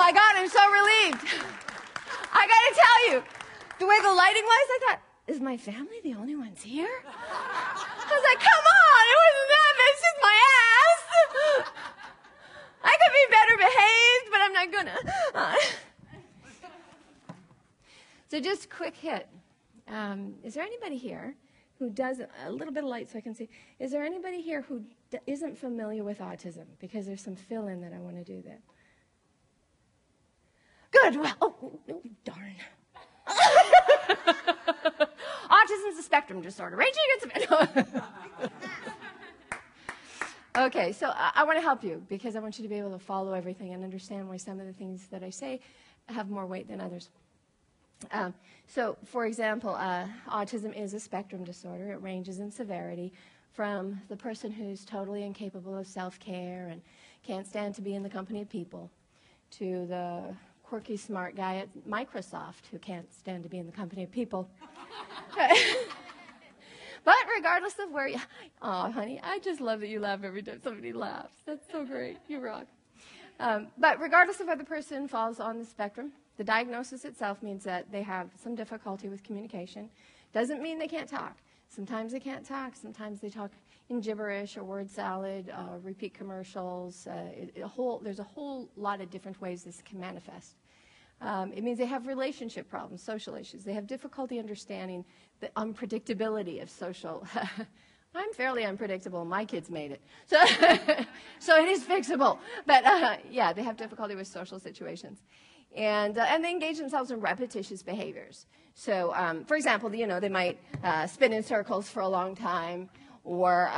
my God, I'm so relieved. I got to tell you, the way the lighting was, I thought, is my family the only ones here? I was like, come on, it wasn't them, it's just my ass. I could be better behaved, but I'm not gonna. So just quick hit. Is there anybody here who does, a little bit of light so I can see, is there anybody here who isn't familiar with autism? Because there's some fill-in that I want to do there. Good, well, oh, darn. Autism is a spectrum disorder, ranging against. Okay, so I want to help you because I want you to be able to follow everything and understand why some of the things that I say have more weight than others. So, for example, autism is a spectrum disorder. It ranges in severity from the person who's totally incapable of self-care and can't stand to be in the company of people to the quirky, smart guy at Microsoft who can't stand to be in the company of people. But regardless of where you... Oh, honey, I just love that you laugh every time somebody laughs. That's so great. You rock. But regardless of where the person falls on the spectrum, the diagnosis itself means that they have some difficulty with communication. Doesn't mean they can't talk. Sometimes they can't talk. Sometimes they talk in gibberish or word salad, repeat commercials. There's a whole lot of different ways this can manifest. It means they have relationship problems, social issues. They have difficulty understanding the unpredictability of social. I'm fairly unpredictable. My kids made it. So it is fixable. But yeah, they have difficulty with social situations. And they engage themselves in repetitious behaviors. So, for example, they might spin in circles for a long time, or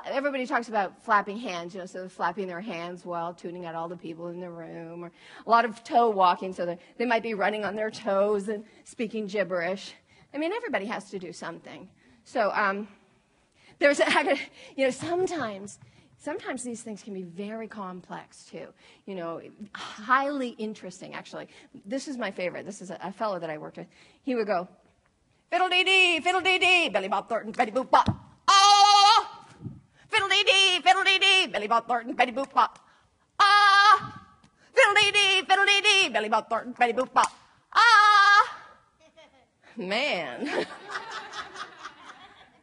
everybody talks about flapping hands, so they're flapping their hands while tuning out all the people in the room, or a lot of toe walking, so they might be running on their toes and speaking gibberish. I mean, everybody has to do something. So there's, sometimes these things can be very complex, too. Highly interesting, actually. This is my favorite. This is a fellow that I worked with. He would go, fiddle-dee-dee, Billy Bob Thornton, Betty Boop Bop. Ah! Fiddle-dee-dee, Billy Bob Thornton, Betty Boop Bop. Ah! Fiddle-dee-dee, Billy Bob Thornton, Betty Boop Bop. Ah! Man.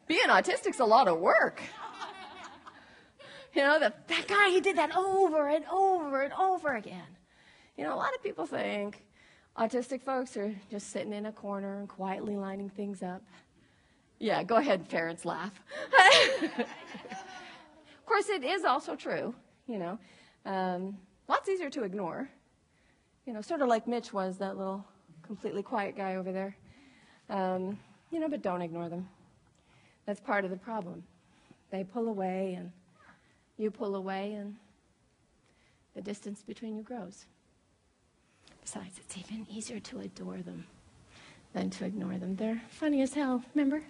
Being autistic's a lot of work. That guy, he did that over and over and over again. A lot of people think autistic folks are just sitting in a corner and quietly lining things up. Yeah, go ahead, parents, laugh. Of course, it is also true, lots easier to ignore. Sort of like Mitch was, that little completely quiet guy over there. But don't ignore them. That's part of the problem. They pull away and you pull away, and the distance between you grows. Besides, it's even easier to adore them than to ignore them. They're funny as hell, remember?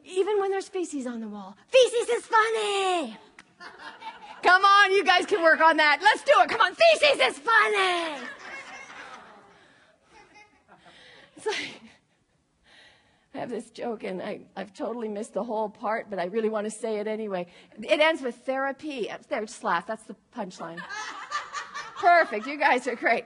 Even when there's feces on the wall. Feces is funny! Come on, you guys can work on that. Let's do it. Come on, feces is funny! It's like... I have this joke, and I've totally missed the whole part, but I really want to say it anyway. It ends with therapy. There, just laugh. That's the punchline. Perfect. You guys are great.